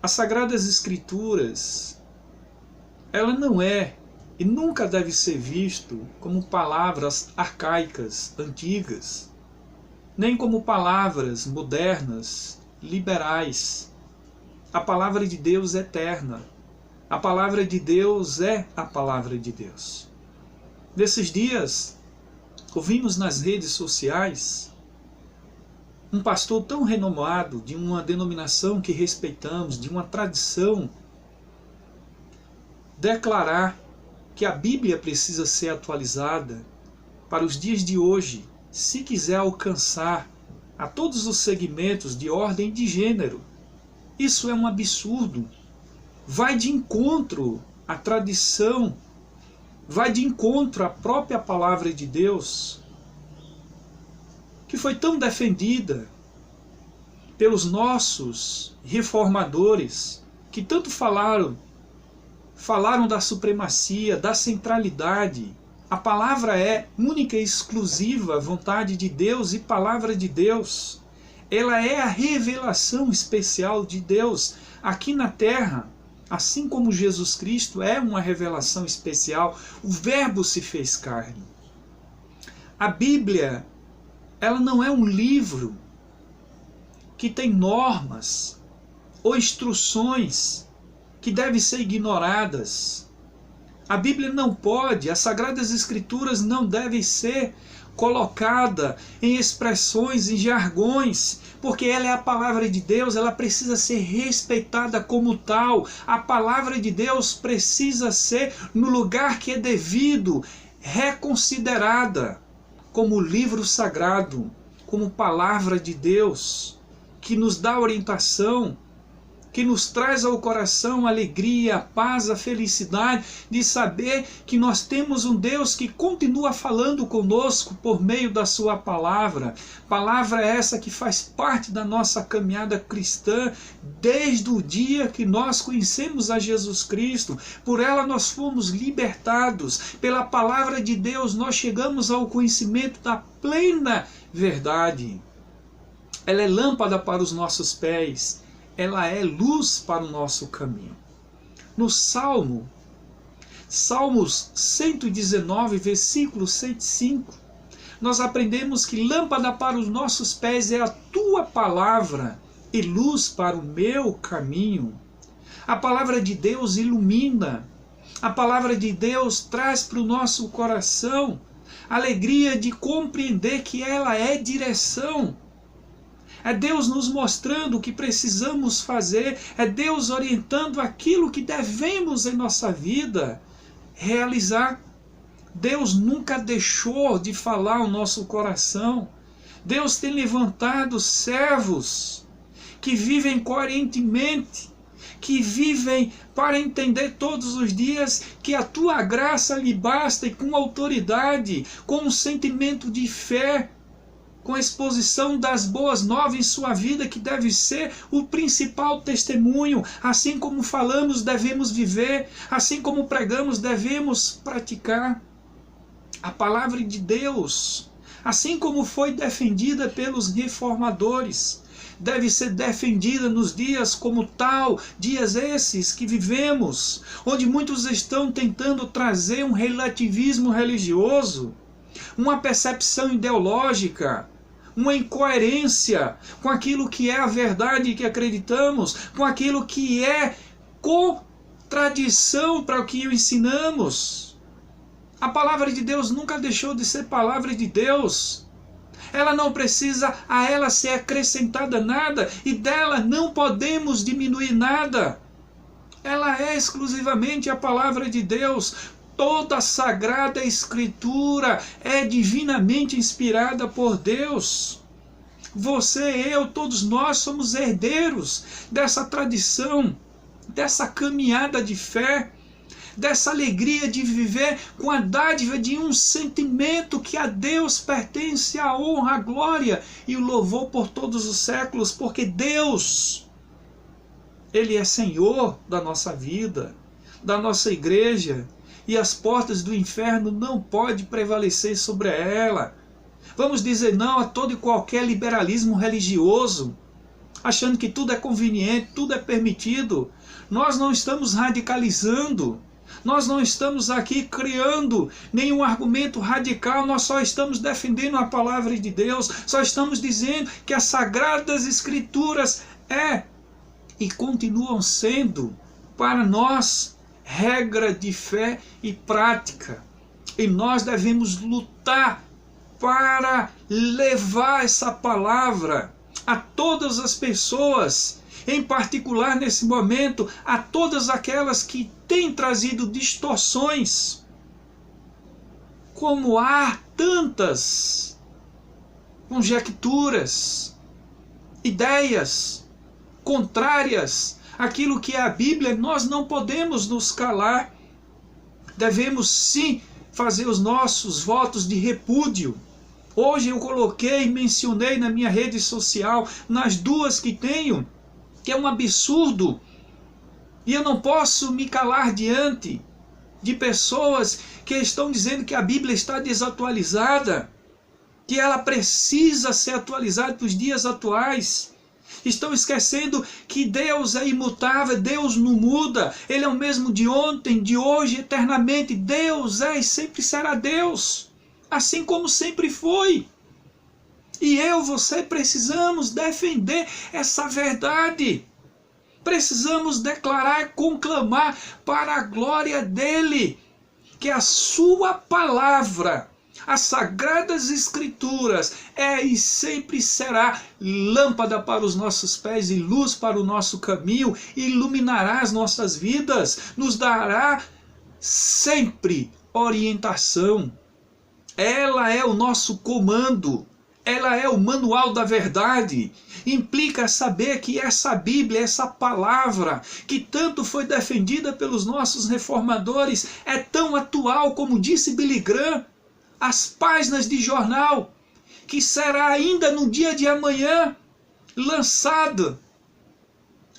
As Sagradas Escrituras, ela não é e nunca deve ser visto como palavras arcaicas, antigas, nem como palavras modernas, liberais. A palavra de Deus é eterna. A palavra de Deus é a palavra de Deus. Nesses dias, ouvimos nas redes sociais um pastor tão renomado, de uma denominação que respeitamos, de uma tradição, declarar que a Bíblia precisa ser atualizada para os dias de hoje, se quiser alcançar a todos os segmentos de ordem de gênero. Isso é um absurdo. Vai de encontro à tradição, vai de encontro à própria palavra de Deus, que foi tão defendida pelos nossos reformadores, que tanto falaram da supremacia, da centralidade. A palavra é única e exclusiva vontade de Deus e palavra de Deus. Ela é a revelação especial de Deus aqui na terra. Assim como Jesus Cristo é uma revelação especial, o Verbo se fez carne. A Bíblia, ela não é um livro que tem normas ou instruções que devem ser ignoradas. A Bíblia não pode, as Sagradas Escrituras não devem ser colocada em expressões, em jargões, porque ela é a palavra de Deus, ela precisa ser respeitada como tal. A palavra de Deus precisa ser, no lugar que é devido, reconsiderada como livro sagrado, como palavra de Deus, que nos dá orientação, que nos traz ao coração a alegria, a paz, a felicidade de saber que nós temos um Deus que continua falando conosco por meio da sua palavra. Palavra essa que faz parte da nossa caminhada cristã desde o dia que nós conhecemos a Jesus Cristo. Por ela nós fomos libertados. Pela palavra de Deus nós chegamos ao conhecimento da plena verdade. Ela é lâmpada para os nossos pés. Ela é luz para o nosso caminho. No Salmos 119, versículo 105, nós aprendemos que lâmpada para os nossos pés é a tua palavra e luz para o meu caminho. A palavra de Deus ilumina. A palavra de Deus traz para o nosso coração a alegria de compreender que ela é direção. É Deus nos mostrando o que precisamos fazer, é Deus orientando aquilo que devemos em nossa vida realizar. Deus nunca deixou de falar ao nosso coração. Deus tem levantado servos que vivem coerentemente, que vivem para entender todos os dias que a tua graça lhe basta e com autoridade, com um sentimento de fé, com a exposição das boas novas em sua vida, que deve ser o principal testemunho. Assim como falamos, devemos viver. Assim como pregamos, devemos praticar. A palavra de Deus, assim como foi defendida pelos reformadores, deve ser defendida nos dias como tal, dias esses que vivemos, onde muitos estão tentando trazer um relativismo religioso, uma percepção ideológica, uma incoerência com aquilo que é a verdade que acreditamos, com aquilo que é contradição para o que ensinamos. A palavra de Deus nunca deixou de ser palavra de Deus. Ela não precisa a ela ser acrescentada nada e dela não podemos diminuir nada. Ela é exclusivamente a palavra de Deus. Toda a Sagrada Escritura é divinamente inspirada por Deus. Você, eu, todos nós somos herdeiros dessa tradição, dessa caminhada de fé, dessa alegria de viver com a dádiva de um sentimento que a Deus pertence a honra, a glória e o louvor por todos os séculos, porque Deus, Ele é Senhor da nossa vida, da nossa igreja, e as portas do inferno não podem prevalecer sobre ela. Vamos dizer não a todo e qualquer liberalismo religioso. achando que tudo é conveniente, tudo é permitido. Nós não estamos radicalizando, nós não estamos aqui criando nenhum argumento radical, nós só estamos defendendo a palavra de Deus, só estamos dizendo que as Sagradas Escrituras e continuam sendo para nós regra de fé e prática. E nós devemos lutar para levar essa palavra a todas as pessoas, em particular nesse momento, a todas aquelas que têm trazido distorções. Como há tantas conjecturas, ideias contrárias àquilo que é a Bíblia, nós não podemos nos calar. Devemos sim fazer os nossos votos de repúdio. Hoje eu coloquei, mencionei na minha rede social, nas duas que tenho, que é um absurdo. E eu não posso me calar diante de pessoas que estão dizendo que a Bíblia está desatualizada, que ela precisa ser atualizada para os dias atuais. Estão esquecendo que Deus é imutável, Deus não muda, Ele é o mesmo de ontem, de hoje, eternamente. Deus é e sempre será Deus, assim como sempre foi. E você precisamos defender essa verdade. Precisamos declarar, conclamar para a glória dEle, que a sua palavra, as Sagradas Escrituras, e sempre será lâmpada para os nossos pés e luz para o nosso caminho, iluminará as nossas vidas, nos dará sempre orientação. Ela é o nosso comando, ela é o manual da verdade. Implica saber que essa Bíblia, essa palavra, que tanto foi defendida pelos nossos reformadores, é tão atual, como disse Billy Graham, as páginas de jornal, que será ainda no dia de amanhã lançada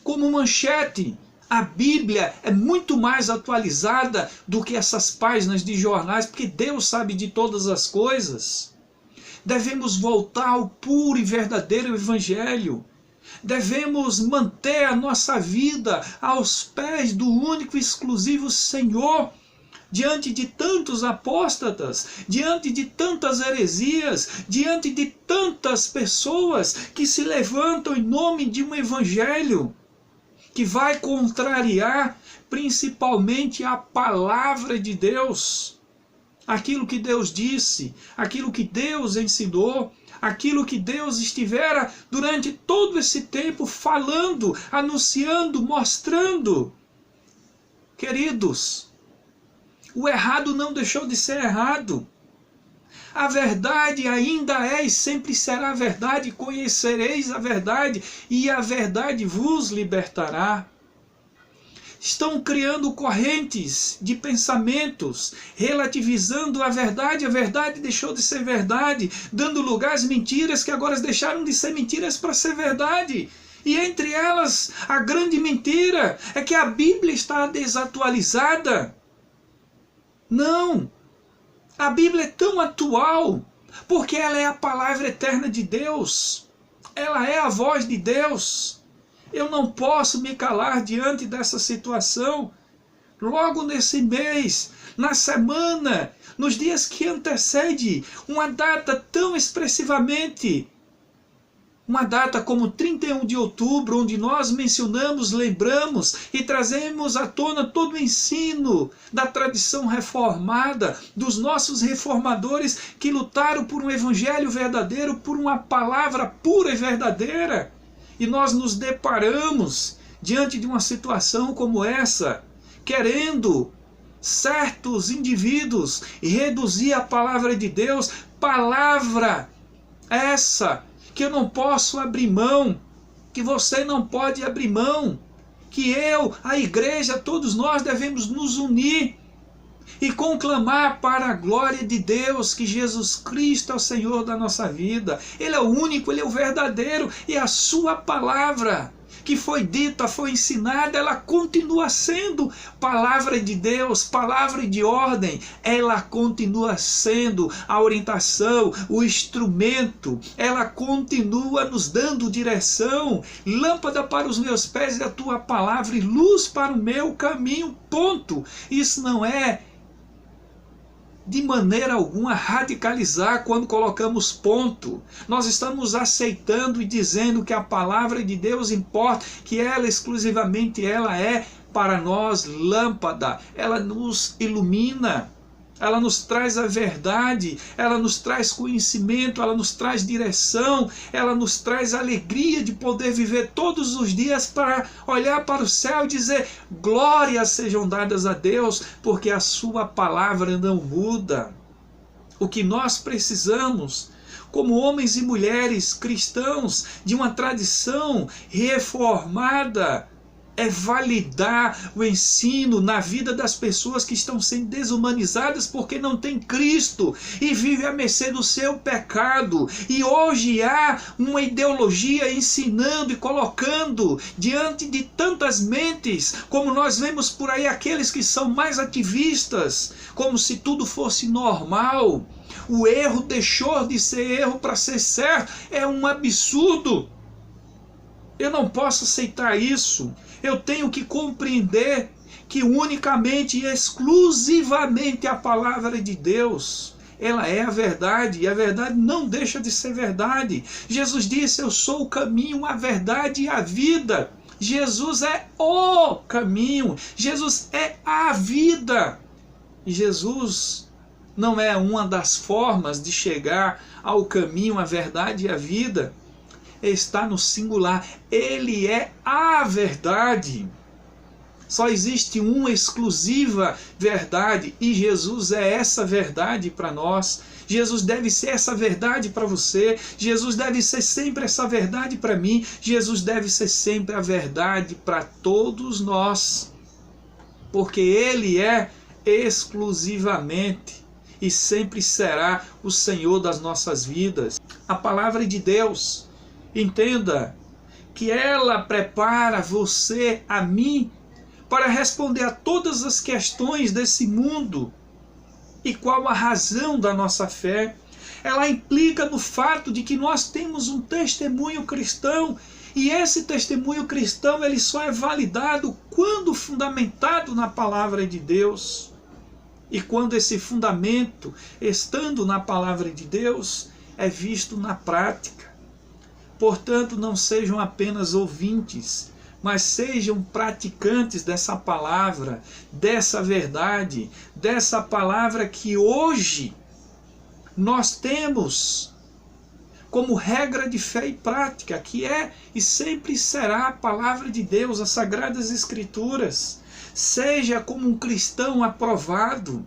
como manchete. A Bíblia é muito mais atualizada do que essas páginas de jornais, porque Deus sabe de todas as coisas. Devemos voltar ao puro e verdadeiro Evangelho. Devemos manter a nossa vida aos pés do único e exclusivo Senhor. Diante de tantos apóstatas, diante de tantas heresias, diante de tantas pessoas que se levantam em nome de um evangelho que vai contrariar principalmente a palavra de Deus, aquilo que Deus disse, aquilo que Deus ensinou, aquilo que Deus estivera durante todo esse tempo falando, anunciando, mostrando. Queridos, o errado não deixou de ser errado. A verdade ainda é e sempre será verdade. Conhecereis a verdade e a verdade vos libertará. Estão criando correntes de pensamentos, relativizando a verdade deixou de ser verdade, dando lugar às mentiras que agora deixaram de ser mentiras para ser verdade. E entre elas, a grande mentira é que a Bíblia está desatualizada. Não, a Bíblia é tão atual, porque ela é a palavra eterna de Deus, ela é a voz de Deus. Eu não posso me calar diante dessa situação. Logo nesse mês, na semana, nos dias que antecede uma data tão expressivamente, uma data como 31 de outubro, onde nós mencionamos, lembramos e trazemos à tona todo o ensino da tradição reformada, dos nossos reformadores que lutaram por um evangelho verdadeiro, por uma palavra pura e verdadeira. E nós nos deparamos diante de uma situação como essa, querendo certos indivíduos reduzir a palavra de Deus, palavra essa que eu não posso abrir mão, que você não pode abrir mão, que eu, a igreja, todos nós devemos nos unir e conclamar para a glória de Deus que Jesus Cristo é o Senhor da nossa vida. Ele é o único, Ele é o verdadeiro, e a sua palavra que foi dita, foi ensinada, ela continua sendo palavra de Deus, palavra de ordem, ela continua sendo a orientação, o instrumento, ela continua nos dando direção, lâmpada para os meus pés é a tua palavra e luz para o meu caminho, ponto. Isso não é de maneira alguma radicalizar quando colocamos ponto. Nós estamos aceitando e dizendo que a palavra de Deus importa, que ela exclusivamente ela é para nós lâmpada, ela nos ilumina, ela nos traz a verdade, ela nos traz conhecimento, ela nos traz direção, ela nos traz alegria de poder viver todos os dias para olhar para o céu e dizer glórias sejam dadas a Deus, porque a sua palavra não muda. O que nós precisamos, como homens e mulheres cristãos de uma tradição reformada, é validar o ensino na vida das pessoas que estão sendo desumanizadas porque não tem Cristo e vive à mercê do seu pecado. E hoje há uma ideologia ensinando e colocando diante de tantas mentes, como nós vemos por aí aqueles que são mais ativistas, como se tudo fosse normal. O erro deixou de ser erro para ser certo. É um absurdo. Eu não posso aceitar isso. Eu tenho que compreender que unicamente e exclusivamente a palavra de Deus, ela é a verdade, e a verdade não deixa de ser verdade. Jesus disse, eu sou o caminho, a verdade e a vida. Jesus é o caminho, Jesus é a vida. E Jesus não é uma das formas de chegar ao caminho, a verdade e a vida. Está no singular, ele é a verdade. Só existe uma exclusiva verdade e Jesus é essa verdade para nós. Jesus deve ser essa verdade para você, Jesus deve ser sempre essa verdade para mim, Jesus deve ser sempre a verdade para todos nós, porque ele é exclusivamente e sempre será o Senhor das nossas vidas. A palavra de Deus, entenda que ela prepara você, a mim, para responder a todas as questões desse mundo. E qual a razão da nossa fé? Ela implica no fato de que nós temos um testemunho cristão, e esse testemunho cristão ele só é validado quando fundamentado na palavra de Deus. E quando esse fundamento, estando na palavra de Deus, é visto na prática. Portanto, não sejam apenas ouvintes, mas sejam praticantes dessa palavra, dessa verdade, dessa palavra que hoje nós temos como regra de fé e prática, que é e sempre será a palavra de Deus, as Sagradas Escrituras. Seja como um cristão aprovado.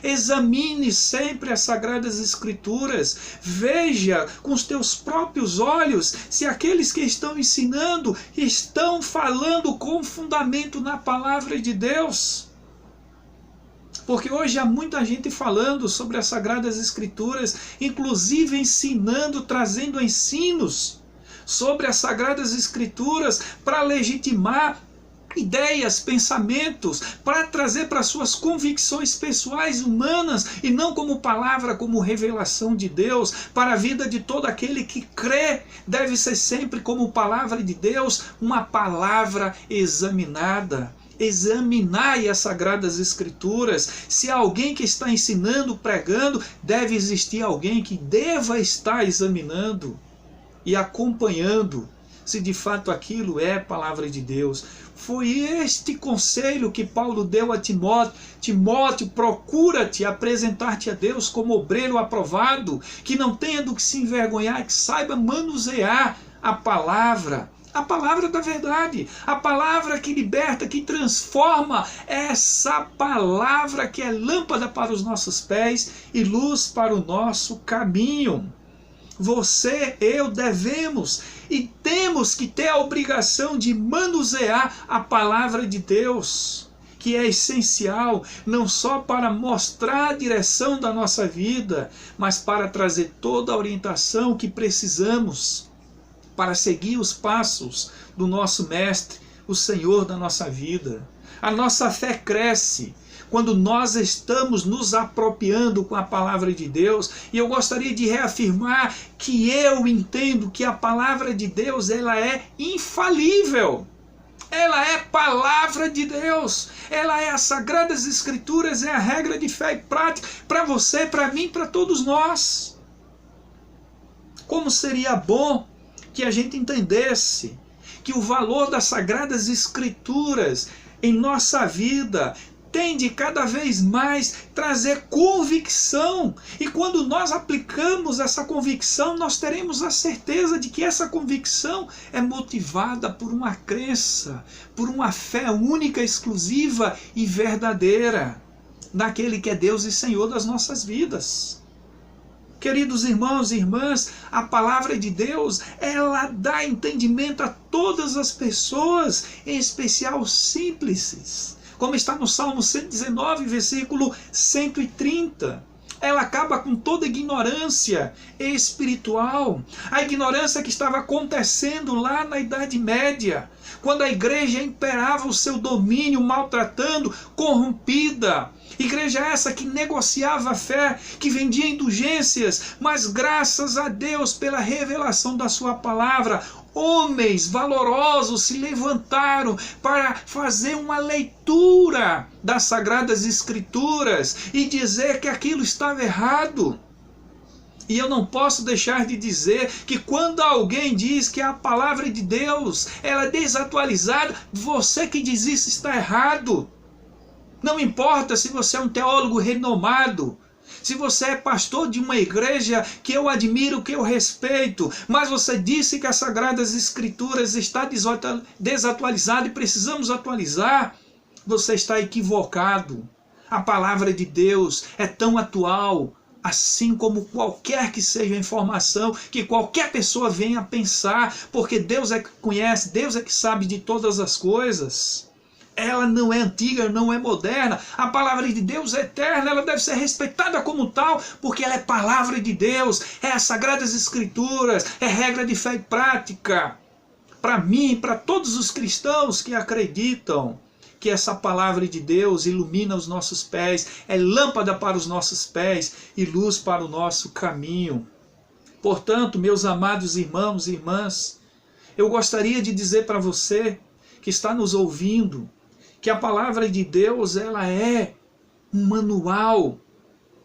Examine sempre as Sagradas Escrituras, veja com os teus próprios olhos se aqueles que estão ensinando estão falando com fundamento na palavra de Deus. Porque hoje há muita gente falando sobre as Sagradas Escrituras, inclusive ensinando, trazendo ensinos sobre as Sagradas Escrituras para legitimar ideias, pensamentos, para trazer para suas convicções pessoais humanas e não como palavra, como revelação de Deus para a vida de todo aquele que crê. Deve ser sempre como palavra de Deus, uma palavra examinada. Examinai as Sagradas Escrituras. Se há alguém que está ensinando, pregando, deve existir alguém que deva estar examinando e acompanhando se de fato aquilo é palavra de Deus. Foi este conselho que Paulo deu a Timóteo. Timóteo, procura-te apresentar-te a Deus como obreiro aprovado, que não tenha do que se envergonhar, que saiba manusear a palavra da verdade, a palavra que liberta, que transforma, essa palavra que é lâmpada para os nossos pés e luz para o nosso caminho. Você, eu devemos e temos que ter a obrigação de manusear a palavra de Deus, que é essencial não só para mostrar a direção da nossa vida, mas para trazer toda a orientação que precisamos para seguir os passos do nosso Mestre, o Senhor da nossa vida. A nossa fé cresce quando nós estamos nos apropriando com a palavra de Deus. E eu gostaria de reafirmar que eu entendo que a palavra de Deus, ela é infalível. Ela é palavra de Deus. Ela é as Sagradas Escrituras, é a regra de fé e prática para você, para mim, para todos nós. Como seria bom que a gente entendesse que o valor das Sagradas Escrituras em nossa vida tem de cada vez mais trazer convicção. E quando nós aplicamos essa convicção, nós teremos a certeza de que essa convicção é motivada por uma crença, por uma fé única, exclusiva e verdadeira naquele que é Deus e Senhor das nossas vidas. Queridos irmãos e irmãs, a palavra de Deus, ela dá entendimento a todas as pessoas, em especial os simples. Como está no Salmo 119, versículo 130. Ela acaba com toda ignorância espiritual. A ignorância que estava acontecendo lá na Idade Média, quando a igreja imperava o seu domínio, maltratando, corrompida. Igreja essa que negociava a fé, que vendia indulgências, mas graças a Deus pela revelação da sua palavra, homens valorosos se levantaram para fazer uma leitura das Sagradas Escrituras e dizer que aquilo estava errado. E eu não posso deixar de dizer que quando alguém diz que a palavra de Deus ela é desatualizada, você que diz isso está errado. Não importa se você é um teólogo renomado, se você é pastor de uma igreja que eu admiro, que eu respeito, mas você disse que as Sagradas Escrituras está desatualizada e precisamos atualizar, você está equivocado. A palavra de Deus é tão atual, assim como qualquer que seja a informação que qualquer pessoa venha a pensar, porque Deus é que conhece, Deus é que sabe de todas as coisas. Ela não é antiga, não é moderna. A palavra de Deus é eterna, ela deve ser respeitada como tal, porque ela é palavra de Deus, é as Sagradas Escrituras, é regra de fé e prática. Para mim, para todos os cristãos que acreditam que essa palavra de Deus ilumina os nossos pés, é lâmpada para os nossos pés e luz para o nosso caminho. Portanto, meus amados irmãos e irmãs, eu gostaria de dizer para você que está nos ouvindo, que a palavra de Deus ela é um manual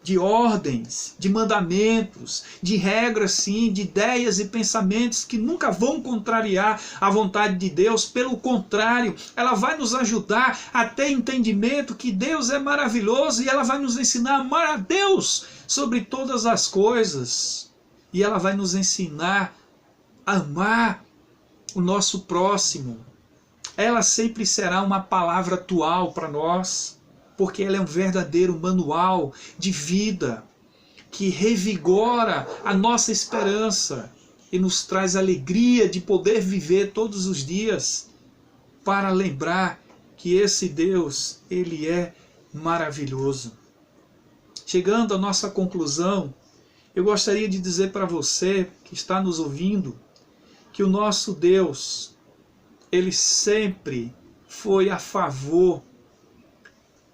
de ordens, de mandamentos, de regras sim, de ideias e pensamentos que nunca vão contrariar a vontade de Deus. Pelo contrário, ela vai nos ajudar a ter entendimento que Deus é maravilhoso e ela vai nos ensinar a amar a Deus sobre todas as coisas. E ela vai nos ensinar a amar o nosso próximo. Ela sempre será uma palavra atual para nós, porque ela é um verdadeiro manual de vida que revigora a nossa esperança e nos traz alegria de poder viver todos os dias para lembrar que esse Deus, ele é maravilhoso. Chegando à nossa conclusão, eu gostaria de dizer para você que está nos ouvindo que o nosso Deus, ele sempre foi a favor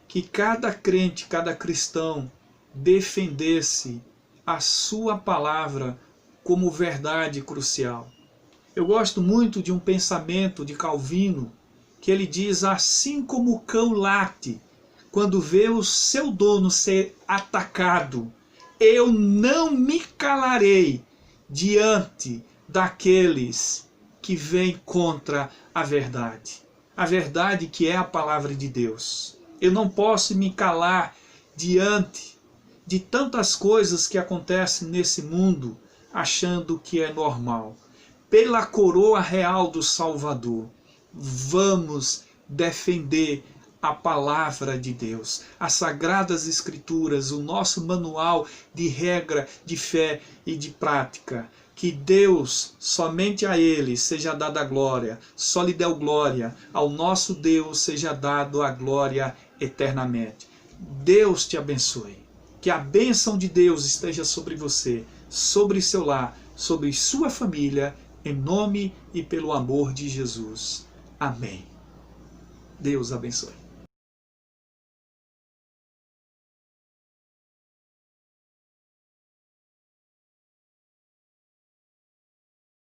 que cada crente, cada cristão defendesse a sua palavra como verdade crucial. Eu gosto muito de um pensamento de Calvino, que ele diz: assim como o cão late quando vê o seu dono ser atacado, eu não me calarei diante daqueles que vêm contra a verdade. A verdade que é a palavra de Deus. Eu não posso me calar diante de tantas coisas que acontecem nesse mundo, achando que é normal. Pela coroa real do Salvador, vamos defender a palavra de Deus, as Sagradas Escrituras, o nosso manual de regra, de fé e de prática. Que Deus, somente a Ele seja dada a glória, só lhe deu glória, ao nosso Deus seja dado a glória eternamente. Deus te abençoe. Que a bênção de Deus esteja sobre você, sobre seu lar, sobre sua família, Em nome e pelo amor de Jesus. Amém. Deus abençoe.